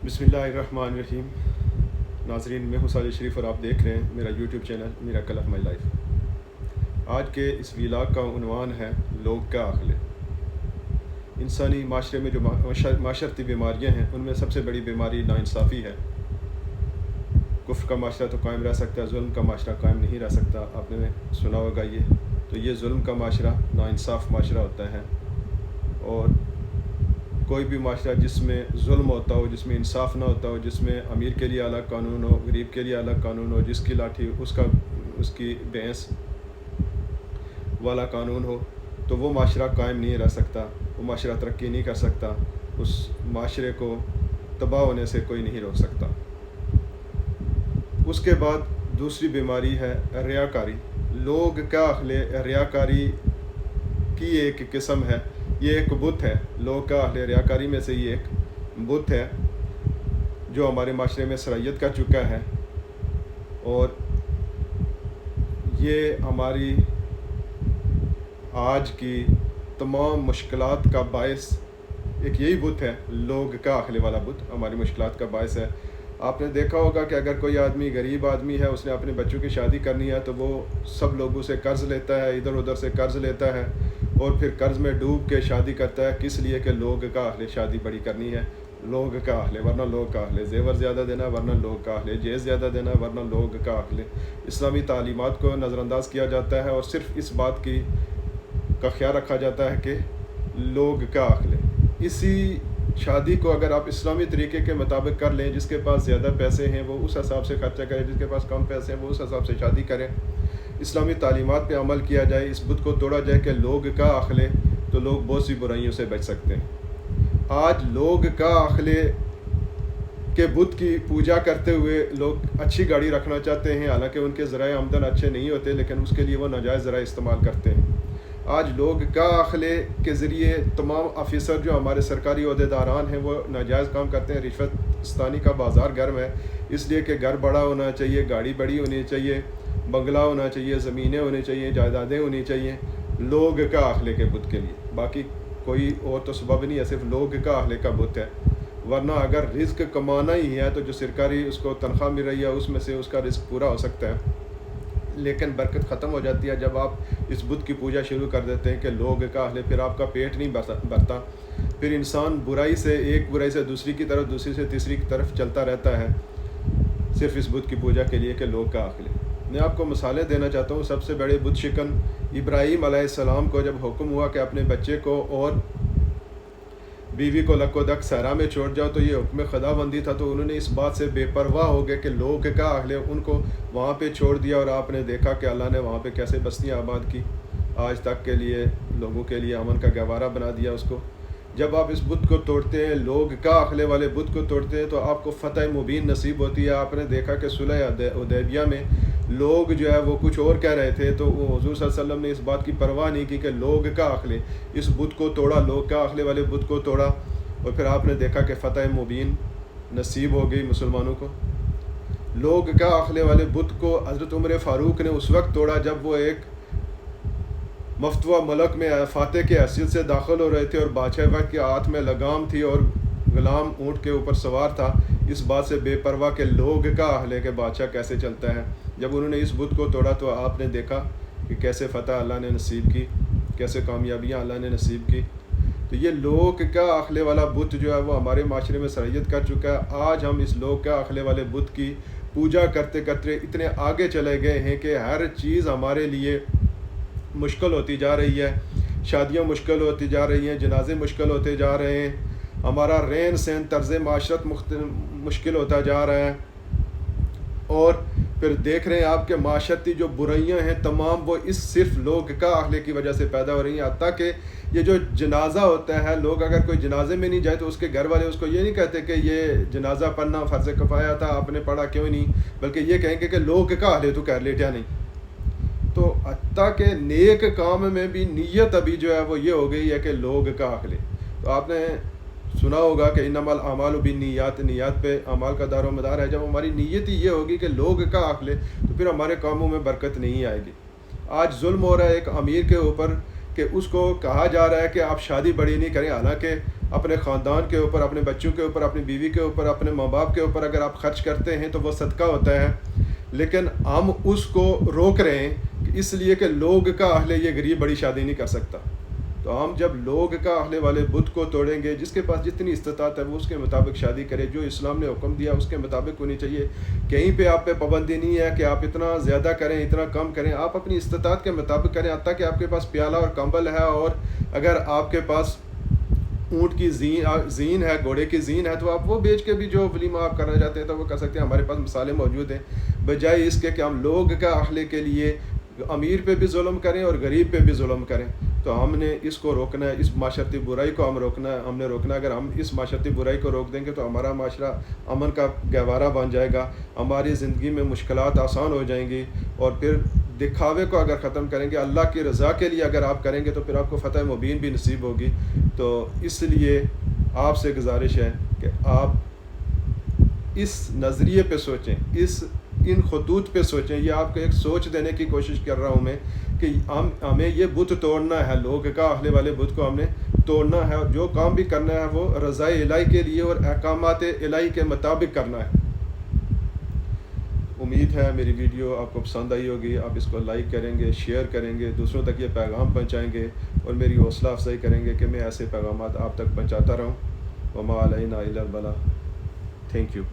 بسم اللہ الرحمن الرحیم۔ ناظرین، میں ہوں صالح شریف اور آپ دیکھ رہے ہیں میرا YouTube channel میراکل of my life. آج کے اس ویلاگ کا عنوان ہے لوگ کا عقل۔ انسانی معاشرے میں جو معاشرتی بیماریاں ہیں ان میں سب سے بڑی بیماری ناانصافی ہے۔ کفر کا معاشرہ تو قائم رہ سکتا ہے، ظلم کا معاشرہ قائم نہیں رہ سکتا۔ آپ نے سنا ہوگا یہ ظلم کا معاشرہ، ناانصاف معاشرہ ہوتا ہے۔ اور کوئی بھی معاشرہ جس میں ظلم ہوتا ہو، جس میں انصاف نہ ہوتا ہو، جس میں امیر کے لیے الگ قانون ہو، غریب کے لیے الگ قانون ہو، جس کی لاٹھی اس کی بھینس والا قانون ہو، تو وہ معاشرہ قائم نہیں رہ سکتا، وہ معاشرہ ترقی نہیں کر سکتا، اس معاشرے کو تباہ ہونے سے کوئی نہیں روک سکتا۔ اس کے بعد دوسری بیماری ہے ریاکاری۔ لوگ کا عقل ریاکاری کی ایک قسم ہے، یہ ایک بت ہے۔ لوگ کا عقل ریاکاری میں سے یہ ایک بت ہے جو ہمارے معاشرے میں سرایت کر چکا ہے، اور یہ ہماری آج کی تمام مشکلات کا باعث ایک یہی بت ہے۔ لوگ کا عقل والا بت ہماری مشکلات کا باعث ہے۔ آپ نے دیکھا ہوگا کہ اگر کوئی آدمی غریب آدمی ہے، اس نے اپنے بچوں کی شادی کرنی ہے تو وہ سب لوگوں سے قرض لیتا ہے، ادھر ادھر سے قرض لیتا ہے، اور پھر قرض میں ڈوب کے شادی کرتا ہے۔ کس لیے؟ کہ لوگ کا عقل، شادی بڑی کرنی ہے، لوگ کا عقل، ورنہ لوگ کا عقل زیور زیادہ دینا، ورنہ لوگ کا عقل جیز زیادہ دینا، ورنہ لوگ کا عقل۔ اسلامی تعلیمات کو نظر انداز کیا جاتا ہے اور صرف اس بات کا خیال رکھا جاتا ہے کہ لوگ کا عقل۔ اسی شادی کو اگر آپ اسلامی طریقے کے مطابق کر لیں، جس کے پاس زیادہ پیسے ہیں وہ اس حساب سے خرچہ کرے، جس کے پاس کم پیسے ہیں وہ اس حساب سے شادی کرے، اسلامی تعلیمات پہ عمل کیا جائے، اس بت کو توڑا جائے کہ لوگ کا عقل، تو لوگ بہت سی برائیوں سے بچ سکتے ہیں۔ آج لوگ کا عقل کے بت کی پوجا کرتے ہوئے لوگ اچھی گاڑی رکھنا چاہتے ہیں، حالانکہ ان کے ذرائع آمدن اچھے نہیں ہوتے، لیکن اس کے لیے وہ ناجائز ذرائع استعمال کرتے ہیں۔ آج لوگ کا عقل کے ذریعے تمام آفیسر جو ہمارے سرکاری عہدیداران ہیں وہ ناجائز کام کرتے ہیں۔ رشوت ستانی کا بازار گرم ہے، اس لیے کہ گھر بڑا ہونا چاہیے، گاڑی بڑی ہونی چاہیے، بنگلہ ہونا چاہیے، زمینیں ہونی چاہیے، جائیدادیں ہونی چاہیے، لوگ کا عقل کے بت کے لیے۔ باقی کوئی اور تو سبب نہیں ہے، صرف لوگ کا عقل کا بت ہے۔ ورنہ اگر رزق کمانا ہی ہے تو جو سرکاری اس کو تنخواہ مل رہی ہے اس میں سے اس کا رزق پورا ہو سکتا ہے، لیکن برکت ختم ہو جاتی ہے جب آپ اس بت کی پوجا شروع کر دیتے ہیں کہ لوگ کا اہل، پھر آپ کا پیٹ نہیں بھرتا، پھر انسان ایک برائی سے دوسری کی طرف، دوسری سے تیسری کی طرف چلتا رہتا ہے، صرف اس بت کی پوجا کے لیے کہ لوگ کا اہل۔ میں آپ کو مثالیں دینا چاہتا ہوں۔ سب سے بڑے بت شکن ابراہیم علیہ السلام کو جب حکم ہوا کہ اپنے بچے کو اور بیوی کو لک و دک صحرا میں چھوڑ جاؤ، تو یہ حکم خدا بندی تھا، تو انہوں نے اس بات سے بے پرواہ ہو گئے کہ لوگ کا اہل، ان کو وہاں پہ چھوڑ دیا، اور آپ نے دیکھا کہ اللہ نے وہاں پہ کیسے بستیاں آباد کی، آج تک کے لیے لوگوں کے لیے امن کا گہوارہ بنا دیا اس کو۔ جب آپ اس بت کو توڑتے ہیں، لوگ کا عقل والے بت کو توڑتے ہیں، تو آپ کو فتح مبین نصیب ہوتی ہے۔ آپ نے دیکھا کہ صلح حدیبیہ میں لوگ جو ہے وہ کچھ اور کہہ رہے تھے، تو وہ حضور صلی اللہ علیہ وسلم نے اس بات کی پرواہ نہیں کی کہ لوگ کا عقل، اس بت کو توڑا، لوگ کا عقل والے بت کو توڑا، اور پھر آپ نے دیکھا کہ فتح مبین نصیب ہو گئی مسلمانوں کو۔ لوگ کا عقل والے بت کو حضرت عمر فاروق نے اس وقت توڑا جب وہ ایک مفتوح ملک میں فاتح کے حیثیت سے داخل ہو رہے تھے، اور بادشاہ وقت کے ہاتھ میں لگام تھی اور غلام اونٹ کے اوپر سوار تھا، اس بات سے بے پرواہ کہ لوگ کا عقل کہ بادشاہ کیسے چلتا ہے۔ جب انہوں نے اس بت کو توڑا تو آپ نے دیکھا کہ کیسے فتح اللہ نے نصیب کی، کیسے کامیابیاں اللہ نے نصیب کی۔ تو یہ لوگ کا عقل والا بت جو ہے وہ ہمارے معاشرے میں سرایت کر چکا ہے۔ آج ہم اس لوگ کا عقل والے بت کی پوجا کرتے کرتے اتنے آگے چلے گئے ہیں کہ ہر چیز ہمارے لیے مشکل ہوتی جا رہی ہے، شادیاں مشکل ہوتی جا رہی ہیں، جنازے مشکل ہوتے جا رہے ہیں، ہمارا رہن سہن، طرز معاشرت مشکل ہوتا جا رہا ہے، اور پھر دیکھ رہے ہیں آپ کے معاشرتی جو برائیاں ہیں تمام وہ اس صرف لوگ کا عقل کی وجہ سے پیدا ہو رہی ہیں۔ حتیٰ کہ یہ جو جنازہ ہوتا ہے، لوگ اگر کوئی جنازے میں نہیں جائے تو اس کے گھر والے اس کو یہ نہیں کہتے کہ یہ جنازہ پڑھنا فرض کفایہ تھا، آپ نے پڑھا کیوں نہیں، بلکہ یہ کہیں گے کہ لوگ کا عقل تو کر لیٹیا نہیں۔ تو حتیٰ کہ نیک کام میں بھی نیت ابھی جو ہے وہ یہ ہو گئی ہے کہ لوگ کا عقل۔ تو آپ نے سنا ہوگا کہ انما الاعمال بالنیات، نیات پہ اعمال کا دار و مدار ہے۔ جب ہماری نیت ہی یہ ہوگی کہ لوگ کا عقل ہے تو پھر ہمارے کاموں میں برکت نہیں آئے گی۔ آج ظلم ہو رہا ہے ایک امیر کے اوپر کہ اس کو کہا جا رہا ہے کہ آپ شادی بڑی نہیں کریں، حالانکہ اپنے خاندان کے اوپر، اپنے بچوں کے اوپر، اپنی بیوی کے اوپر، اپنے ماں باپ کے اوپر اگر آپ خرچ کرتے ہیں تو وہ صدقہ ہوتا ہے، لیکن ہم اس کو روک رہے ہیں کہ اس لیے کہ لوگ کا اہل یہ غریب بڑی شادی نہیں کر سکتا. تو ہم جب لوگ کا اہل والے بت کو توڑیں گے، جس کے پاس جتنی استطاعت ہے وہ اس کے مطابق شادی کرے، جو اسلام نے حکم دیا اس کے مطابق ہونی چاہیے. کہیں پہ آپ پہ پابندی نہیں ہے کہ آپ اتنا زیادہ کریں اتنا کم کریں، آپ اپنی استطاعت کے مطابق کریں. حتیٰ کہ آپ کے پاس پیالہ اور کمبل ہے، اور اگر آپ کے پاس اونٹ کی زین ہے، گھوڑے کی زین ہے، تو آپ وہ بیچ کے بھی جو ولیمہ آپ کرنا چاہتے ہیں تو وہ کر سکتے ہیں. ہمارے پاس مسالے موجود ہیں، بجائے اس کے کہ ہم لوگ کا اہل کے لیے امیر پہ بھی ظلم کریں اور غریب پہ بھی ظلم کریں. تو ہم نے اس کو روکنا ہے، اس معاشرتی برائی کو ہم نے روکنا ہے. اگر ہم اس معاشرتی برائی کو روک دیں گے تو ہمارا معاشرہ امن کا گہوارہ بن جائے گا، ہماری زندگی میں مشکلات آسان ہو جائیں گی. اور پھر دکھاوے کو اگر ختم کریں گے، اللہ کی رضا کے لیے اگر آپ کریں گے تو پھر آپ کو فتح مبین بھی نصیب ہوگی. تو اس لیے آپ سے گزارش ہے کہ آپ اس نظریے پہ سوچیں، ان خطوط پہ سوچیں. یہ آپ کو ایک سوچ دینے کی کوشش کر رہا ہوں میں کہ ہمیں یہ بت توڑنا ہے، لوگ کا اہل والے بت کو ہم نے توڑنا ہے، اور جو کام بھی کرنا ہے وہ رضائے الہی کے لیے اور احکامات الہی کے مطابق کرنا ہے. امید ہے میری ویڈیو آپ کو پسند آئی ہوگی. آپ اس کو لائک کریں گے، شیئر کریں گے، دوسروں تک یہ پیغام پہنچائیں گے اور میری حوصلہ افزائی کریں گے کہ میں ایسے پیغامات آپ تک پہنچاتا رہوں. وما علینا الا البلاغ. Thank you.